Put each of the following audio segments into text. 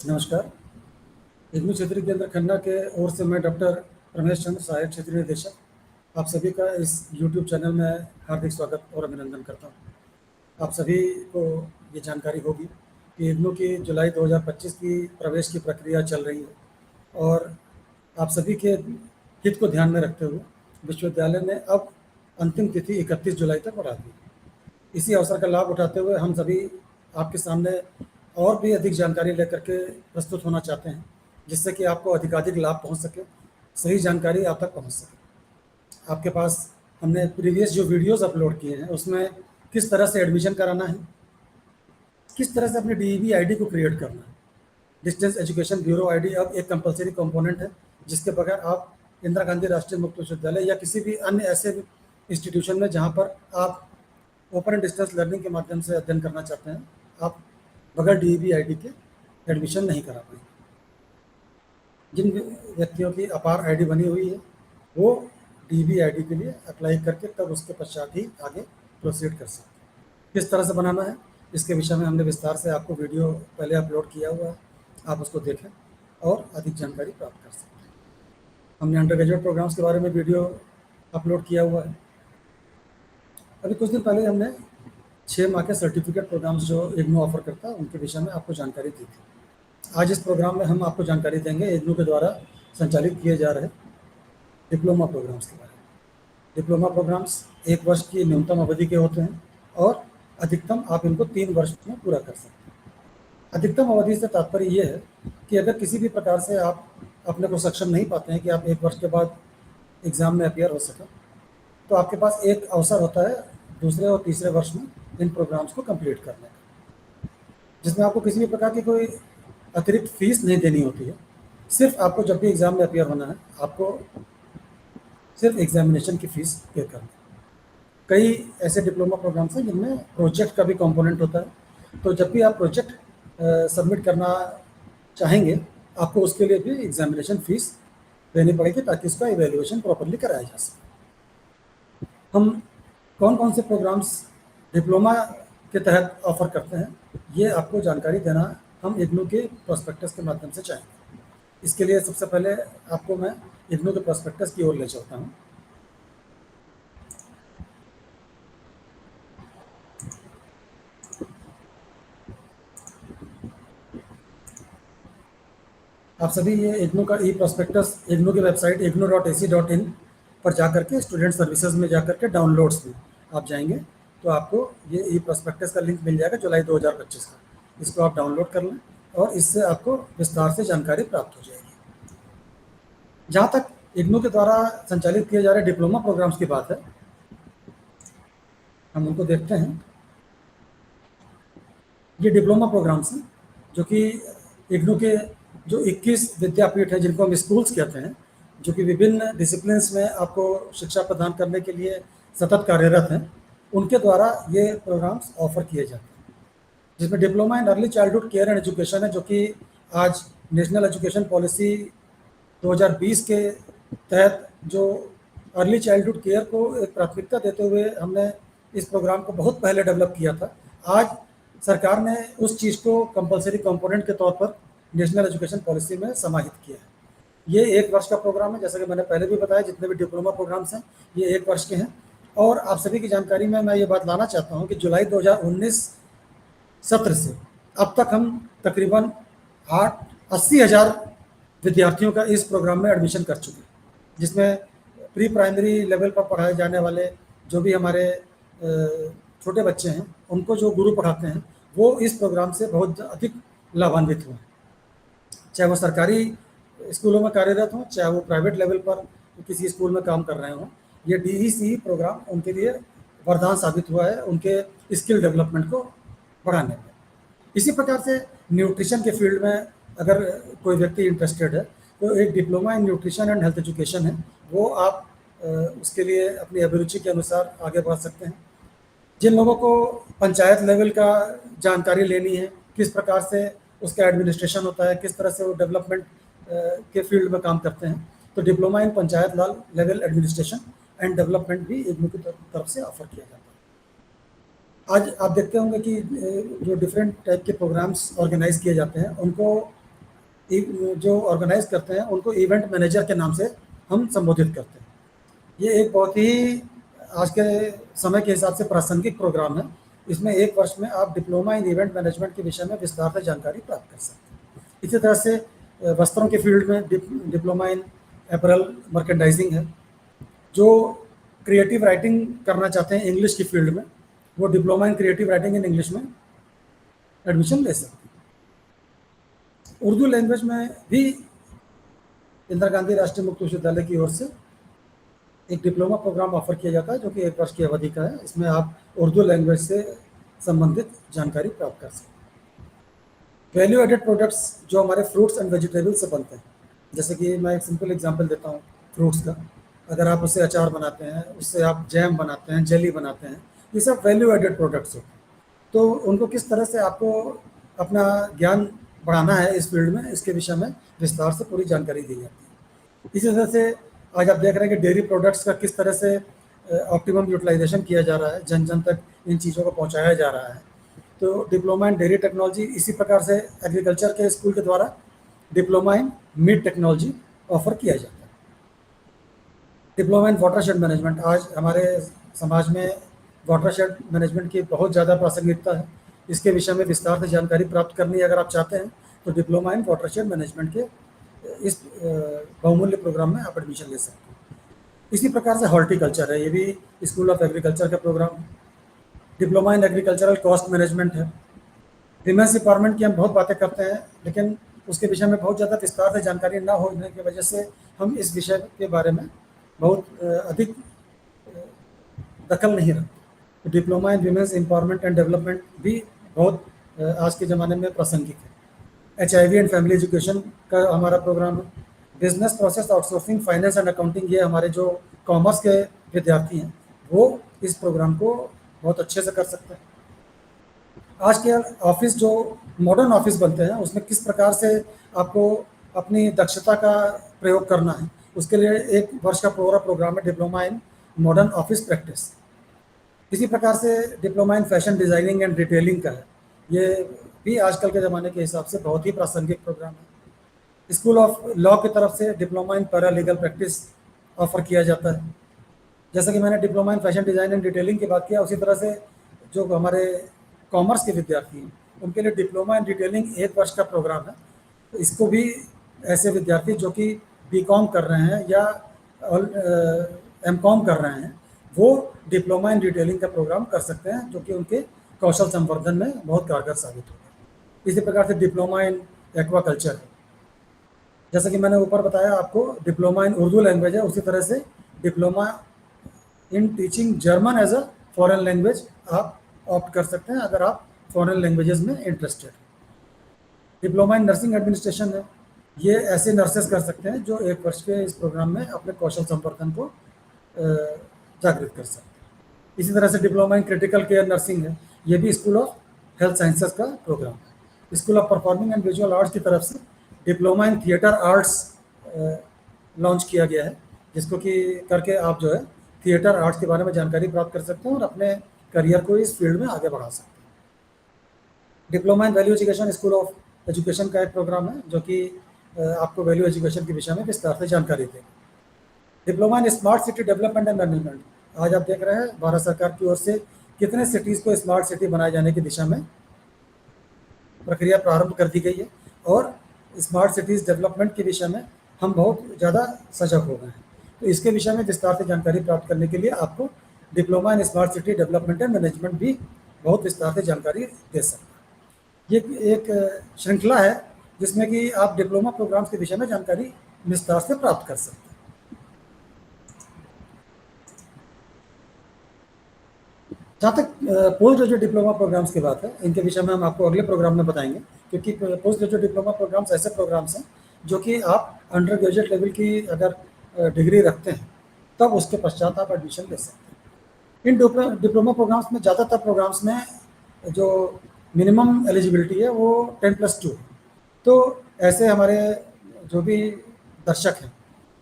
नमस्कार। इग्नू क्षेत्रीय केंद्र खन्ना के ओर से मैं डॉक्टर रमेश चंद्र, सहायक क्षेत्रीय निदेशक, आप सभी का इस यूट्यूब चैनल में हार्दिक स्वागत और अभिनंदन करता हूँ। आप सभी को ये जानकारी होगी कि इग्नू की जुलाई 2025 की प्रवेश की प्रक्रिया चल रही है और आप सभी के हित को ध्यान में रखते हुए विश्वविद्यालय ने अब अंतिम तिथि 31 जुलाई तक बढ़ा दी। इसी अवसर का लाभ उठाते हुए हम सभी आपके सामने और भी अधिक जानकारी लेकर के प्रस्तुत होना चाहते हैं, जिससे कि आपको अधिकाधिक लाभ पहुंच सके, सही जानकारी आप तक पहुंच सके। आपके पास हमने प्रीवियस जो वीडियोस अपलोड किए हैं उसमें किस तरह से एडमिशन कराना है, किस तरह से अपने डीईबी आईडी को क्रिएट करना है। डिस्टेंस एजुकेशन ब्यूरो आईडी अब एक कंपलसरी कंपोनेंट है, जिसके बगैर आप इंदिरा गांधी राष्ट्रीय मुक्त विश्वविद्यालय या किसी भी अन्य ऐसे इंस्टीट्यूशन में जहाँ पर आप ओपन एंड डिस्टेंस लर्निंग के माध्यम से अध्ययन करना चाहते हैं, आप बगैर डीईबी आईडी के एडमिशन नहीं करा पाएंगे। जिन व्यक्तियों की अपार आईडी बनी हुई है वो डीईबी आईडी के लिए अप्लाई करके तब उसके पश्चात ही आगे प्रोसीड कर सकते हैं। किस तरह से बनाना है इसके विषय में हमने विस्तार से आपको वीडियो पहले अपलोड किया हुआ है, आप उसको देखें और अधिक जानकारी प्राप्त कर सकते हैं। हमने अंडर ग्रेजुएट प्रोग्राम्स के बारे में वीडियो अपलोड किया हुआ है। अभी कुछ दिन पहले हमने 6 माह के सर्टिफिकेट प्रोग्राम्स जो इग्नू ऑफर करता है उनके विषय में आपको जानकारी दी थी। आज इस प्रोग्राम में हम आपको जानकारी देंगे इग्नू के द्वारा संचालित किए जा रहे डिप्लोमा प्रोग्राम्स के बारे में। डिप्लोमा प्रोग्राम्स 1 वर्ष की न्यूनतम अवधि के होते हैं और अधिकतम आप इनको 3 वर्ष में पूरा कर सकते हैं। अधिकतम अवधि से तात्पर्य ये है कि अगर किसी भी प्रकार से आप अपने को सक्षम नहीं पाते हैं कि आप 1 वर्ष के बाद एग्ज़ाम में अपियर हो सकें, तो आपके पास एक अवसर होता है दूसरे और तीसरे वर्ष में इन प्रोग्राम्स को कंप्लीट करने का, जिसमें आपको किसी भी प्रकार की कोई अतिरिक्त फीस नहीं देनी होती है। सिर्फ आपको जब भी एग्ज़ाम में अपियर होना है आपको सिर्फ एग्जामिनेशन की फ़ीस पे करनी है। कई ऐसे डिप्लोमा प्रोग्राम्स हैं जिनमें प्रोजेक्ट का भी कंपोनेंट होता है, तो जब भी आप प्रोजेक्ट सबमिट करना चाहेंगे आपको उसके लिए भी एग्जामिनेशन फ़ीस देनी पड़ेगी ताकि उसका इवेल्युएशन प्रॉपरली कराया जा सके। हम कौन कौन से प्रोग्राम्स डिप्लोमा के तहत ऑफर करते हैं ये आपको जानकारी देना हम इग्नू के प्रोस्पेक्टस के माध्यम से चाहेंगे। इसके लिए सबसे पहले आपको मैं इग्नू के प्रोस्पेक्टस की ओर ले चलता हूँ। आप सभी ये इग्नू का ई प्रोस्पेक्टस इग्नू की वेबसाइट ignu.ac.in पर जाकर के स्टूडेंट सर्विसेज में जाकर के डाउनलोड्स में आप जाएंगे तो आपको ये ई प्रोस्पेक्टस का लिंक मिल जाएगा जुलाई 2025 का। इसको आप डाउनलोड कर लें और इससे आपको विस्तार से जानकारी प्राप्त हो जाएगी। जहाँ तक इग्नू के द्वारा संचालित किए जा रहे डिप्लोमा प्रोग्राम्स की बात है, हम उनको देखते हैं। ये डिप्लोमा प्रोग्राम्स हैं जो कि इग्नू के जो 21 विद्यापीठ हैं जिनको हम स्कूल्स कहते हैं, जो कि विभिन्न डिसिप्लिन्स में आपको शिक्षा प्रदान करने के लिए सतत कार्यरत हैं, उनके द्वारा ये प्रोग्राम्स ऑफर किए जाते हैं। जिसमें diploma in early childhood care and education है, जो कि आज नेशनल एजुकेशन पॉलिसी 2020 के तहत जो अर्ली चाइल्डहुड केयर को एक प्राथमिकता देते हुए हमने इस प्रोग्राम को बहुत पहले डेवलप किया था। आज सरकार ने उस चीज़ को कंपलसरी कंपोनेंट के तौर पर नेशनल एजुकेशन पॉलिसी में समाहित किया है। ये 1 वर्ष का प्रोग्राम है, जैसा कि मैंने पहले भी बताया, जितने भी डिप्लोमा प्रोग्राम्स हैं ये 1 वर्ष के हैं। और आप सभी की जानकारी में मैं ये बात लाना चाहता हूँ कि जुलाई 2019 सत्र से अब तक हम तकरीबन 80,000 विद्यार्थियों का इस प्रोग्राम में एडमिशन कर चुके हैं, जिसमें प्री प्राइमरी लेवल पर पढ़ाए जाने वाले जो भी हमारे छोटे बच्चे हैं उनको जो गुरु पढ़ाते हैं वो इस प्रोग्राम से बहुत अधिक लाभान्वित हुए हैं। चाहे वो सरकारी स्कूलों में कार्यरत हों, चाहे वो प्राइवेट लेवल पर किसी स्कूल में काम कर रहे हों, ये डीईसी प्रोग्राम उनके लिए वरदान साबित हुआ है उनके स्किल डेवलपमेंट को बढ़ाने में। इसी प्रकार से न्यूट्रिशन के फील्ड में अगर कोई व्यक्ति इंटरेस्टेड है तो एक diploma in nutrition and health education है, वो आप उसके लिए अपनी अभिरुचि के अनुसार आगे बढ़ सकते हैं। जिन लोगों को पंचायत लेवल का जानकारी लेनी है, किस प्रकार से उसका एडमिनिस्ट्रेशन होता है, किस तरह से वो डेवलपमेंट के फील्ड में काम करते हैं, तो diploma in panchayat level administration and development भी इग्नू की तरफ से ऑफर किया जाता है। आज आप देखते होंगे कि जो डिफरेंट टाइप के प्रोग्राम्स ऑर्गेनाइज किए जाते हैं उनको जो ऑर्गेनाइज करते हैं उनको इवेंट मैनेजर के नाम से हम संबोधित करते हैं। ये एक बहुत ही आज के समय के हिसाब से प्रासंगिक प्रोग्राम है। इसमें 1 वर्ष में आप डिप्लोमा इन इवेंट मैनेजमेंट के विषय में विस्तार से जानकारी प्राप्त कर सकते हैं। इसी तरह से वस्त्रों के फील्ड में डिप्लोमा इन अपैरल मर्केंडाइजिंग है। जो क्रिएटिव राइटिंग करना चाहते हैं इंग्लिश की फील्ड में, वो diploma in creative writing in English में एडमिशन ले सकते हैं। उर्दू लैंग्वेज में भी इंदिरा गांधी राष्ट्रीय मुक्त विश्वविद्यालय की ओर से एक डिप्लोमा प्रोग्राम ऑफर किया जाता है, जो कि 1 वर्ष की अवधि का है। इसमें आप उर्दू लैंग्वेज से संबंधित जानकारी प्राप्त कर सकते हैं। वैल्यू एडेड प्रोडक्ट्स जो हमारे फ्रूट्स एंड वेजिटेबल्स से बनते हैं, जैसे कि मैं एक सिंपल एग्जांपल देता हूँ फ्रूट्स का। अगर आप उससे अचार बनाते हैं, उससे आप जैम बनाते हैं, जेली बनाते हैं, ये सब वैल्यू एडेड प्रोडक्ट्स होते हैं। तो उनको किस तरह से आपको अपना ज्ञान बढ़ाना है इस फील्ड में, इसके विषय में विस्तार से पूरी जानकारी दी जाती है। इसी तरह से आज आप देख रहे हैं कि डेयरी प्रोडक्ट्स का किस तरह से ऑप्टिमम यूटिलाइजेशन किया जा रहा है, जन जन तक इन चीज़ों को पहुंचाया जा रहा है। तो डिप्लोमा इन डेयरी टेक्नोलॉजी, इसी प्रकार से एग्रीकल्चर के स्कूल के द्वारा diploma in meat technology offer किया जाता है। डिप्लोमा इन वाटरशेड मैनेजमेंट, आज हमारे समाज में वाटरशेड मैनेजमेंट की बहुत ज़्यादा प्रासंगिकता है। इसके विषय में विस्तार से जानकारी प्राप्त करनी अगर आप चाहते हैं तो डिप्लोमा इन वाटरशेड मैनेजमेंट के इस बहुमूल्य प्रोग्राम में आप एडमिशन ले सकते हैं। इसी प्रकार से हॉर्टिकल्चर है, ये भी स्कूल ऑफ एग्रीकल्चर का programme. Diploma in agricultural cost management है। विमेंस एम्पावरमेंट की हम बहुत बातें करते हैं, लेकिन उसके विषय में बहुत ज़्यादा विस्तार से जानकारी न होने की वजह से हम इस विषय के बारे में बहुत अधिक दखल नहीं रखते। Diploma in women's empowerment and development भी बहुत आज के ज़माने में प्रासंगिक है। HIV एंड फैमिली एजुकेशन का हमारा प्रोग्राम है। Business process outsourcing, finance and accounting, ये हमारे जो कॉमर्स के विद्यार्थी हैं वो इस प्रोग्राम को बहुत अच्छे से कर सकते हैं। आज के ऑफिस जो मॉडर्न ऑफिस बनते हैं, उसमें किस प्रकार से आपको अपनी दक्षता का प्रयोग करना है, उसके लिए 1 वर्ष का पूरा प्रोग्राम है diploma in modern office practice. इसी प्रकार से diploma in fashion designing and retailing का है। ये भी आजकल के ज़माने के हिसाब से बहुत ही प्रासंगिक प्रोग्राम है। स्कूल ऑफ लॉ की तरफ से diploma in para legal practice offer किया जाता है। जैसा कि मैंने diploma in fashion design and detailing की बात किया, उसी तरह से जो हमारे कॉमर्स के विद्यार्थी हैं उनके लिए डिप्लोमा इन डिटेलिंग 1 वर्ष का प्रोग्राम है। तो इसको भी ऐसे विद्यार्थी जो कि BCom कर रहे हैं या MCom कर रहे हैं, वो डिप्लोमा इन डिटेलिंग का प्रोग्राम कर सकते हैं, जो कि उनके कौशल संवर्धन में बहुत कारगर साबित होगा। इसी प्रकार से डिप्लोमा इन एक्वाकल्चर है। जैसा कि मैंने ऊपर बताया आपको, डिप्लोमा इन उर्दू लैंग्वेज है, उसी तरह से diploma in teaching German as a foreign language आप ऑप्ट कर सकते हैं अगर आप फॉरेन लैंग्वेजेस में interested. Diploma in nursing administration है। ये ऐसे नर्सेस कर सकते हैं जो 1 वर्ष के इस प्रोग्राम में अपने कौशल संवर्धन को जागृत कर सकते हैं। इसी तरह से diploma in critical care nursing है। ये भी स्कूल ऑफ हेल्थ साइंसेज का प्रोग्राम है। School of performing and visual arts की तरफ से diploma in theatre arts launch किया गया है, जिसको कि करके आप जो है थिएटर आर्ट्स के बारे में जानकारी प्राप्त कर सकते हैं और अपने करियर को इस फील्ड में आगे बढ़ा सकते हैं। Diploma in value education school of education का एक प्रोग्राम है, जो कि आपको वैल्यू एजुकेशन के विषय में विस्तार से जानकारी देगा। Diploma in smart city development and management, आज आप देख रहे हैं भारत सरकार की ओर से कितने सिटीज़ को स्मार्ट सिटी बनाए जाने की दिशा में प्रक्रिया प्रारंभ कर दी गई है, और स्मार्ट सिटीज़ डेवलपमेंट के विषय में हम बहुत ज़्यादा सजग हो गए हैं। तो इसके विषय में विस्तार से जानकारी प्राप्त करने के लिए आपको diploma in smart city development and management भी बहुत विस्तार से जानकारी दे सकता है। ये एक श्रृंखला है जिसमें कि आप डिप्लोमा प्रोग्राम्स के विषय में जानकारी विस्तार से प्राप्त कर सकते हैं। जहाँ तक पोस्ट ग्रेजुएट डिप्लोमा प्रोग्राम्स की बात है, इनके विषय में हम आपको अगले प्रोग्राम में बताएंगे, क्योंकि पोस्ट ग्रेजुएट डिप्लोमा प्रोग्राम्स ऐसे प्रोग्राम्स हैं जो कि आप अंडर ग्रेजुएट लेवल की अगर डिग्री रखते हैं तब उसके पश्चात आप एडमिशन ले सकते हैं। इन डिप्लोमा प्रोग्राम्स में ज़्यादातर प्रोग्राम्स में जो मिनिमम एलिजिबिलिटी है वो 10+2 है। तो ऐसे हमारे जो भी दर्शक हैं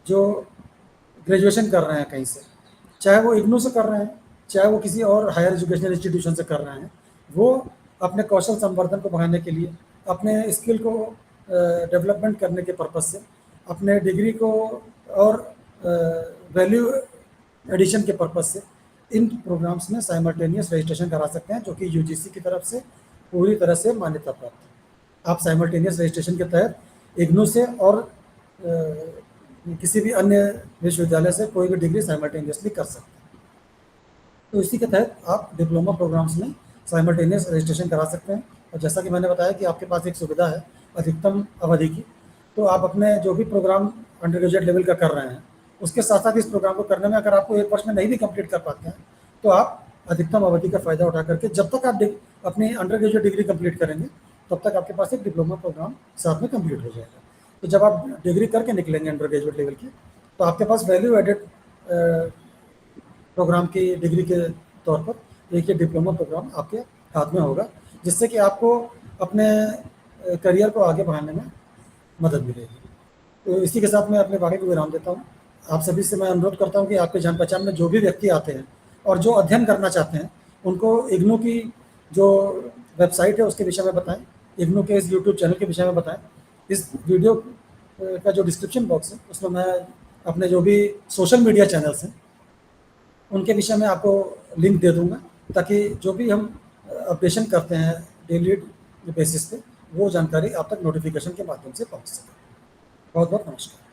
जो ग्रेजुएशन कर रहे हैं कहीं से, चाहे वो इग्नू से कर रहे हैं, चाहे वो किसी और हायर एजुकेशनल इंस्टीट्यूशन से कर रहे हैं, वो अपने कौशल संवर्धन को बढ़ाने के लिए, अपने स्किल को डेवलपमेंट करने के पर्पज़ से, अपने डिग्री को और वैल्यू एडिशन के पर्पज़ से इन प्रोग्राम्स में साइमल्टेनियस रजिस्ट्रेशन करा सकते हैं, जो कि यूजीसी की तरफ से पूरी तरह से मान्यता प्राप्त है। आप साइमल्टेनियस रजिस्ट्रेशन के तहत इग्नू से और किसी भी अन्य विश्वविद्यालय से कोई भी डिग्री साइमल्टेनियसली कर सकते हैं। तो इसी के तहत आप डिप्लोमा प्रोग्राम्स में साइमल्टेनियस रजिस्ट्रेशन करा सकते हैं। और जैसा कि मैंने बताया कि आपके पास एक सुविधा है अधिकतम अवधि की, तो आप अपने जो भी प्रोग्राम अंडर ग्रेजुएट लेवल का कर रहे हैं, उसके साथ साथ इस प्रोग्राम को करने में अगर आपको 1 वर्ष में नहीं भी कंप्लीट कर पाते हैं, तो आप अधिकतम अवधि का फ़ायदा उठा करके जब तक आप अपनी अंडर ग्रेजुएट डिग्री कंप्लीट करेंगे, तब तक आपके पास एक डिप्लोमा प्रोग्राम साथ में कंप्लीट हो जाएगा। तो जब आप डिग्री करके निकलेंगे अंडर ग्रेजुएट लेवल की, तो आपके पास वैल्यू एडेड प्रोग्राम की डिग्री के तौर पर एक ये डिप्लोमा प्रोग्राम आपके हाथ में होगा, जिससे कि आपको अपने करियर को आगे बढ़ाने में मदद मिलेगी। तो इसी के साथ मैं अपने वाक्य को विराम देता हूँ। आप सभी से मैं अनुरोध करता हूँ कि आपके जान पहचान में जो भी व्यक्ति आते हैं और जो अध्ययन करना चाहते हैं, उनको इग्नू की जो वेबसाइट है उसके विषय में बताएं, इग्नू के इस यूट्यूब चैनल के विषय में बताएं। इस वीडियो का जो डिस्क्रिप्शन बॉक्स है उसमें मैं अपने जो भी सोशल मीडिया चैनल्स हैं उनके विषय में आपको लिंक दे दूंगा, ताकि जो भी हम अपडेशन करते हैं डेली बेसिस पे, वो जानकारी आप तक नोटिफिकेशन के माध्यम से पहुंच सके। बहुत बहुत नमस्कार।